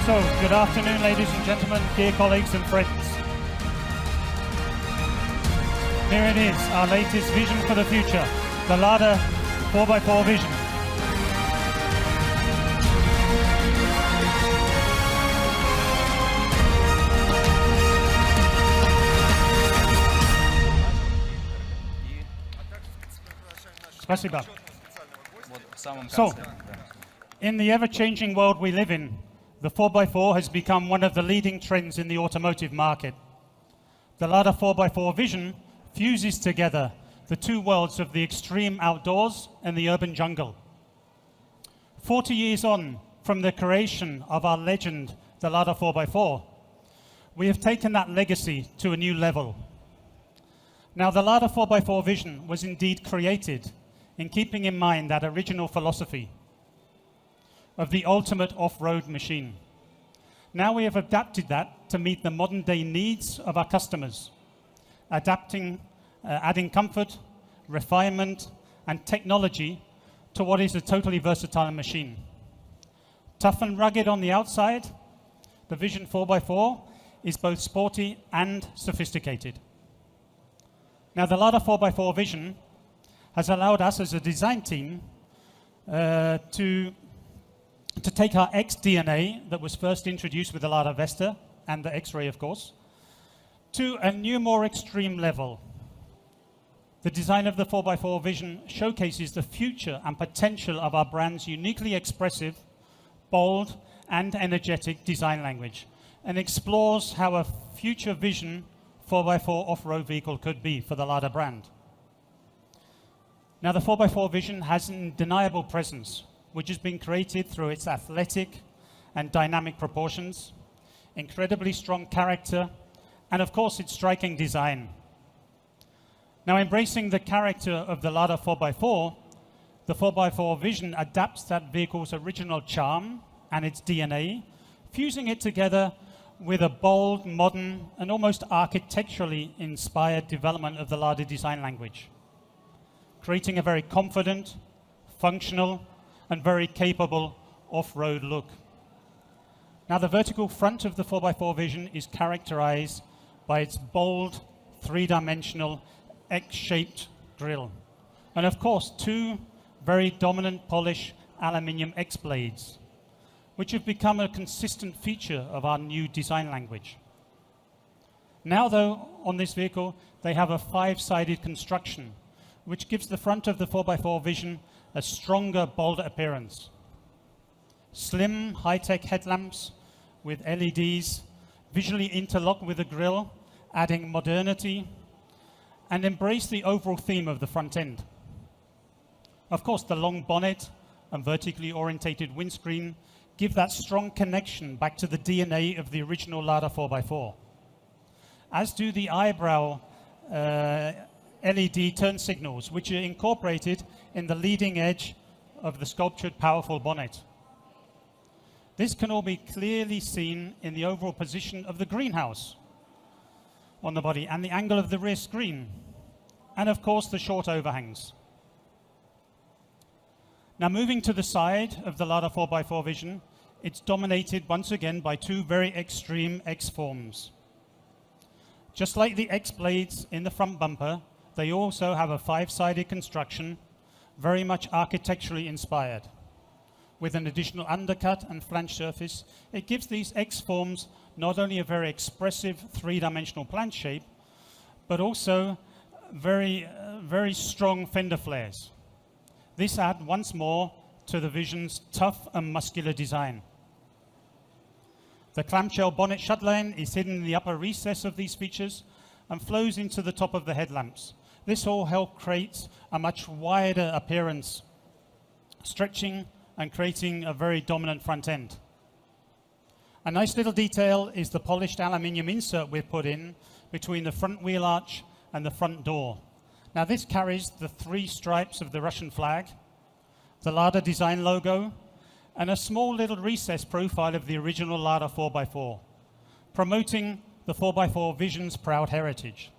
So, good afternoon, ladies and gentlemen, dear colleagues and friends. Here it is, our latest vision for the future, the Lada 4x4 Vision. Спасибо. So, in the ever-changing world we live in, the 4x4 has become one of the leading trends in the automotive market. The Lada 4x4 Vision fuses together the two worlds of the extreme outdoors and the urban jungle. 40 years on from the creation of our legend, the Lada 4x4, we have taken that legacy to a new level. Now, the Lada 4x4 Vision was indeed created in keeping in mind that original philosophy of the ultimate off-road machine. Now we have adapted that to meet the modern day needs of our customers, adding comfort, refinement, and technology to what is a totally versatile machine. Tough and rugged on the outside, the Vision 4x4 is both sporty and sophisticated. Now, the Lada 4x4 Vision has allowed us as a design team to take our X-DNA that was first introduced with the Lada Vesta and the X-Ray, of course, to a new, more extreme level. The design of the 4x4 Vision showcases the future and potential of our brand's uniquely expressive, bold, and energetic design language, and explores how a future Vision 4x4 off-road vehicle could be for the Lada brand. Now, the 4x4 Vision has an undeniable presence, which has been created through its athletic and dynamic proportions, incredibly strong character, and of course, its striking design. Now, embracing the character of the Lada 4x4, the 4x4 Vision adapts that vehicle's original charm and its DNA, fusing it together with a bold, modern, and almost architecturally inspired development of the Lada design language, creating a very confident, functional, and very capable off-road look. Now, the vertical front of the 4x4 Vision is characterized by its bold, three-dimensional, X-shaped grille. And of course, two very dominant polished aluminium X-blades, which have become a consistent feature of our new design language. Now, though, on this vehicle, they have a five-sided construction, which gives the front of the 4x4 Vision a stronger, bolder appearance. Slim, high-tech headlamps with LEDs visually interlock with the grille, adding modernity, and embrace the overall theme of the front end. Of course, the long bonnet and vertically orientated windscreen give that strong connection back to the DNA of the original Lada 4x4, as do the eyebrow LED turn signals, which are incorporated in the leading edge of the sculptured powerful bonnet. This can all be clearly seen in the overall position of the greenhouse on the body and the angle of the rear screen, and of course the short overhangs. Now, moving to the side of the Lada 4x4 Vision, it's dominated once again by two very extreme X-forms. Just like the X-blades in the front bumper, they also have a five-sided construction, very much architecturally inspired. With an additional undercut and flange surface, it gives these X-forms not only a very expressive three-dimensional plant shape, but also very strong fender flares. This adds once more to the Vision's tough and muscular design. The clamshell bonnet shut line is hidden in the upper recess of these features and flows into the top of the headlamps. This all helps create a much wider appearance, stretching and creating a very dominant front end. A nice little detail is the polished aluminium insert we've put in between the front wheel arch and the front door. Now, this carries the three stripes of the Russian flag, the Lada design logo, and a small little recess profile of the original Lada 4x4, promoting the 4x4 Vision's proud heritage.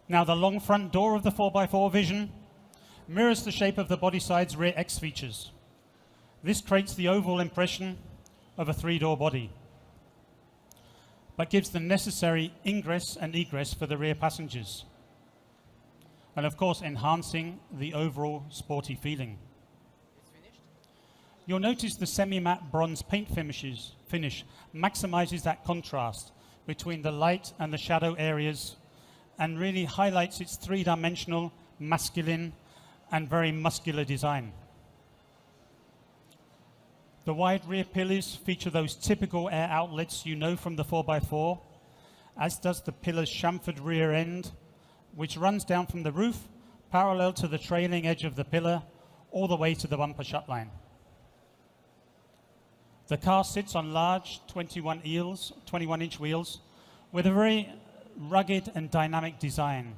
Now, the long front door of the 4x4 Vision mirrors the shape of the body side's rear X features. This creates the overall impression of a three-door body, but gives the necessary ingress and egress for the rear passengers, and of course enhancing the overall sporty feeling. You'll notice the semi-matte bronze paint finish maximizes that contrast between the light and the shadow areas and really highlights its three-dimensional, masculine and very muscular design. The wide rear pillars feature those typical air outlets you know from the 4x4, as does the pillar's chamfered rear end, which runs down from the roof parallel to the trailing edge of the pillar all the way to the bumper shut line. The car sits on large 21-inch wheels with a very rugged and dynamic design,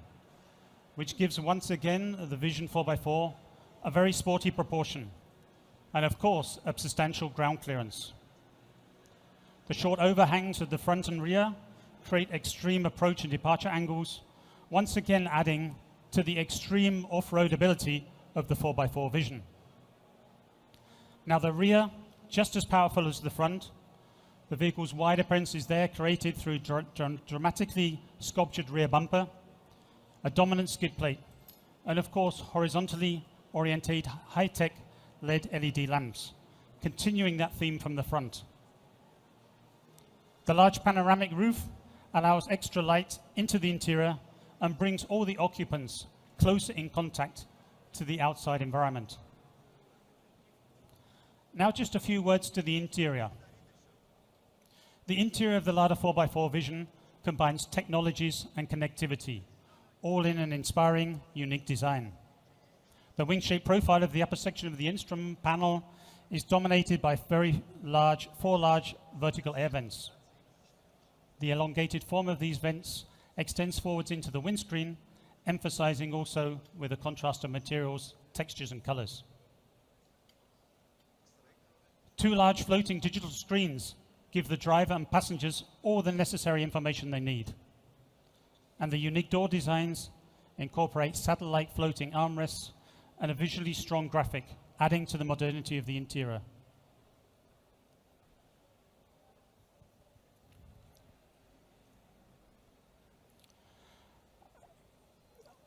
which gives once again the Vision 4x4 a very sporty proportion and of course a substantial ground clearance. The short overhangs of the front and rear create extreme approach and departure angles, once again adding to the extreme off-road ability of the 4x4 Vision. Now the rear, just as powerful as the front, the vehicle's wide appearance is there created through dramatically sculptured rear bumper, a dominant skid plate, and of course horizontally oriented high-tech LED lamps, continuing that theme from the front. The large panoramic roof allows extra light into the interior and brings all the occupants closer in contact to the outside environment. Now just a few words to the interior. The interior of the Lada 4x4 Vision combines technologies and connectivity, all in an inspiring, unique design. The wing-shaped profile of the upper section of the instrument panel is dominated by four large vertical air vents. The elongated form of these vents extends forwards into the windscreen, emphasizing also with a contrast of materials, textures and colors. Two large floating digital screens give the driver and passengers all the necessary information they need. And the unique door designs incorporate satellite floating armrests and a visually strong graphic, adding to the modernity of the interior.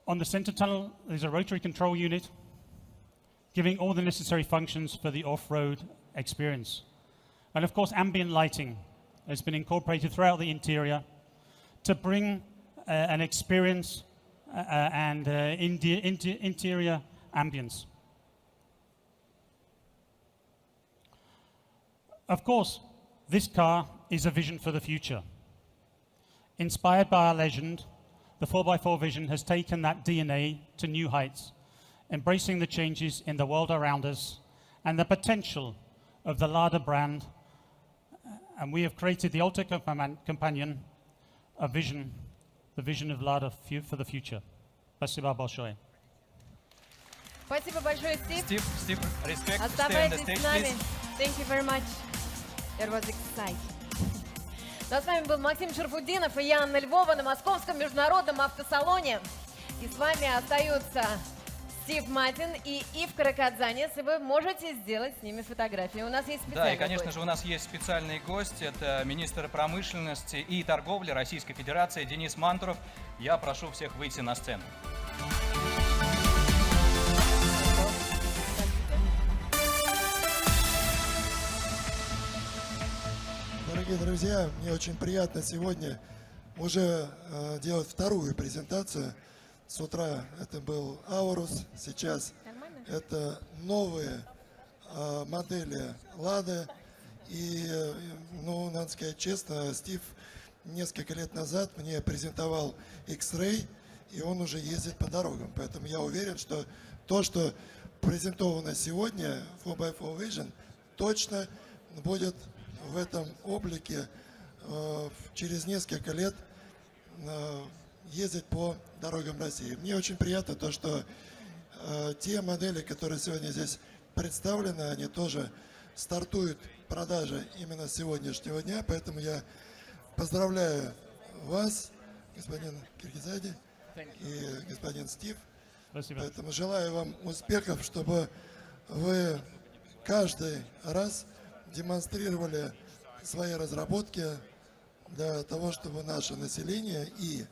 On the center tunnel, there's a rotary control unit, giving all the necessary functions for the off-road experience. And of course, ambient lighting has been incorporated throughout the interior to bring an experience and interior ambience. Of course, this car is a vision for the future. Inspired by our legend, the 4x4 Vision has taken that DNA to new heights, embracing the changes in the world around us and the potential of the Lada brand. And we have created the ultimate companion, a vision, the vision of Lada for the future. Спасибо большое. Спасибо большое, Steve. Steve, respect. Оставайтесь с нами. Thank you very much. It was exciting. Ну, а с вами был Максим Шарфутдинов и я, Анна Львова, на Московском международном автосалоне. И с вами остаются Стив Матин и Ив Каракадзанис, и вы можете сделать с ними фотографии. У нас есть специальный гость. Да, и, конечно же, у нас есть специальный гость. Это министр промышленности и торговли Российской Федерации Денис Мантуров. Я прошу всех выйти на сцену. Дорогие друзья, мне очень приятно сегодня уже делать вторую презентацию. С утра это был Аурус, сейчас это новые модели Lada. И, ну, надо сказать честно, Стив несколько лет назад мне презентовал X-Ray, и он уже ездит по дорогам. Поэтому я уверен, что то, что презентовано сегодня в 4x4 Vision, точно будет в этом облике через несколько лет ездить по дорогам России. Мне очень приятно то, что те модели, которые сегодня здесь представлены, они тоже стартуют продажи именно с сегодняшнего дня. Поэтому я поздравляю вас, господин Киргизади и господин Стив. Спасибо. Поэтому желаю вам успехов, чтобы вы каждый раз демонстрировали свои разработки для того, чтобы наше население и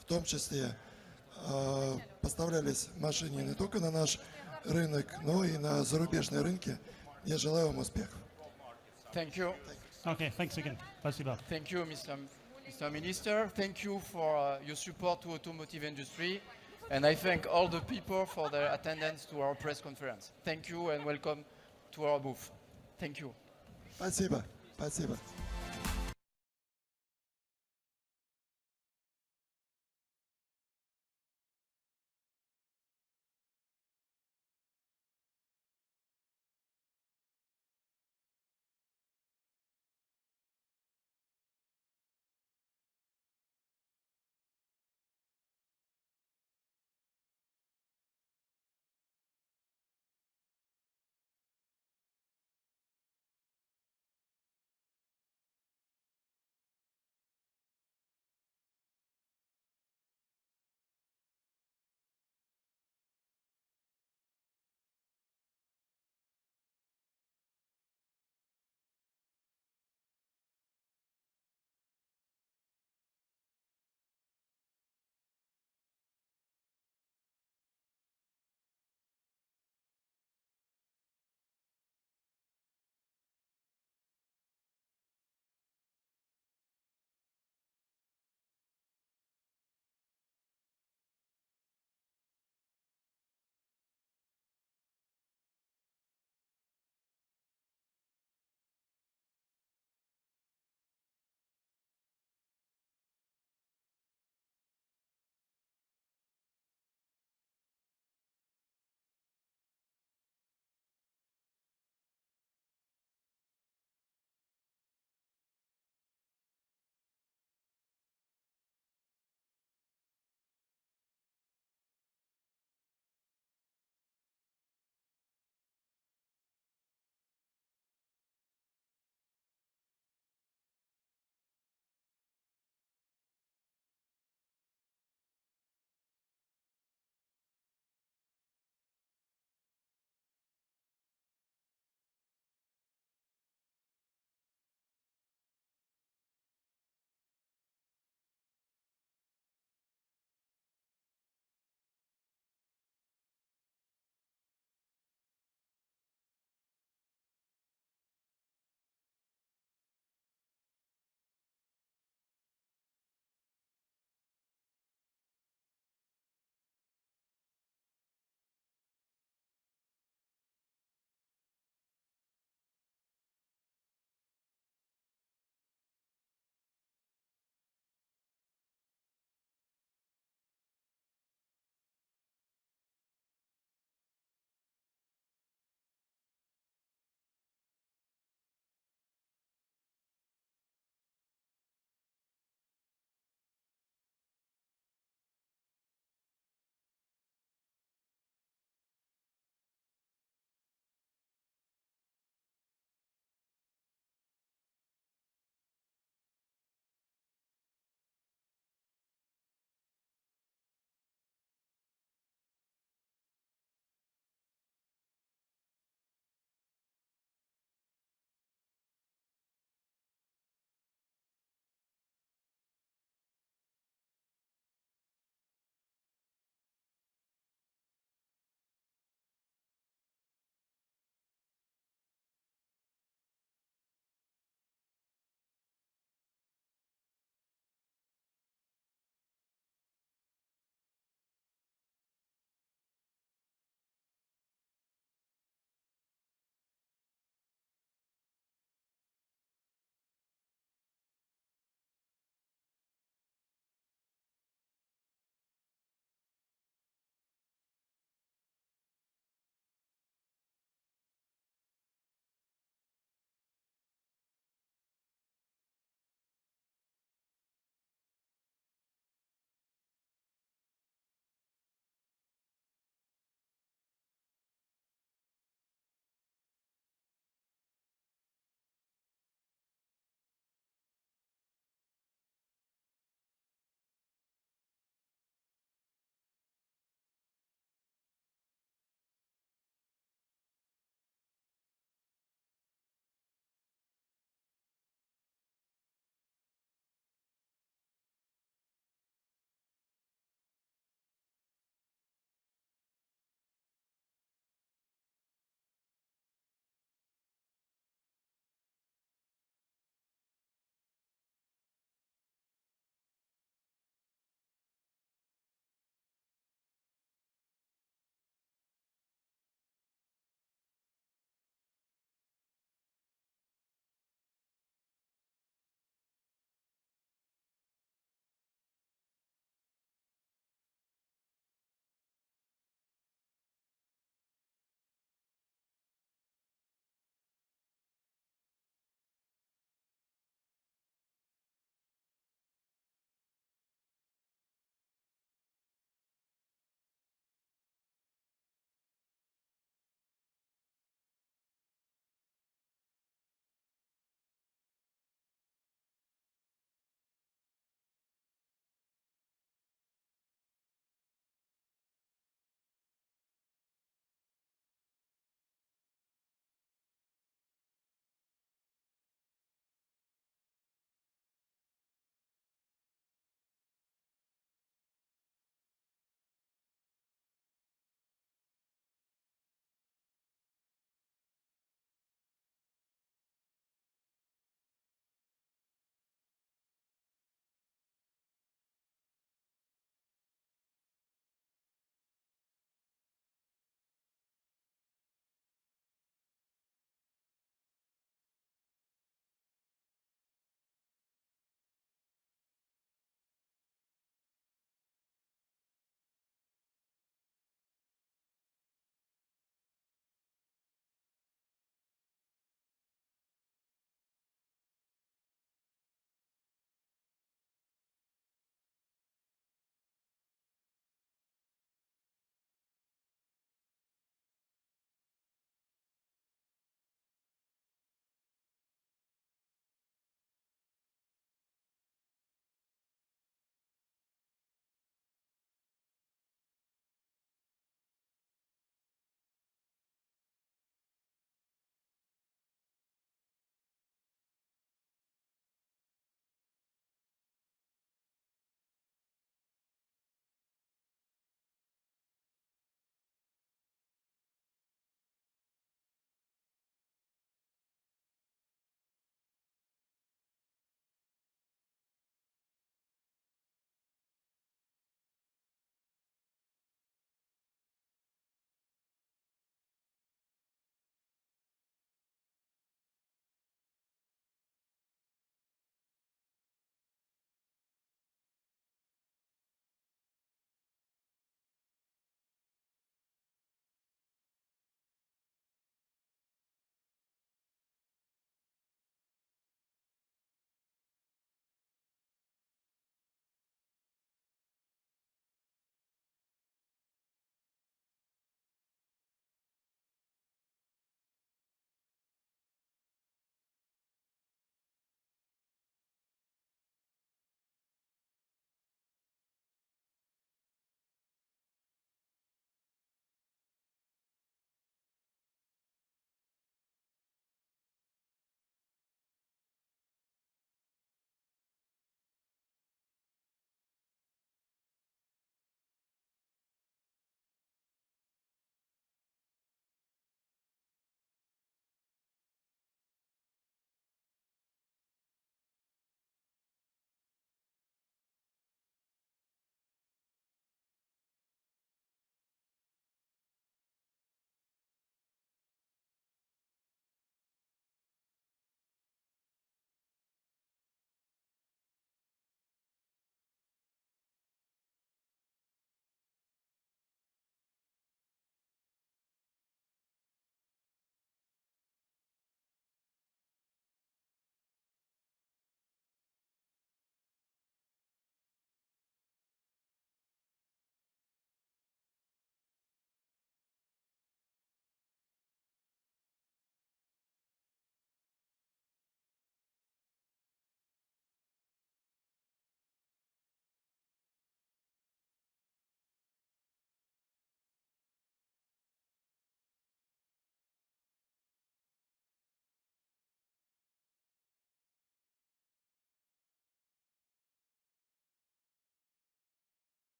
в том числе поставлялись машины не только на наш рынок, но и на зарубежные рынки. Я желаю вам успехов. Thank you. Okay, thanks again. Спасибо. Thank you, Mr. Minister. Thank you for your support to automotive industry. And I thank all the people for their attendance to our press conference. Thank you and welcome to our booth. Thank you. Спасибо. Спасибо.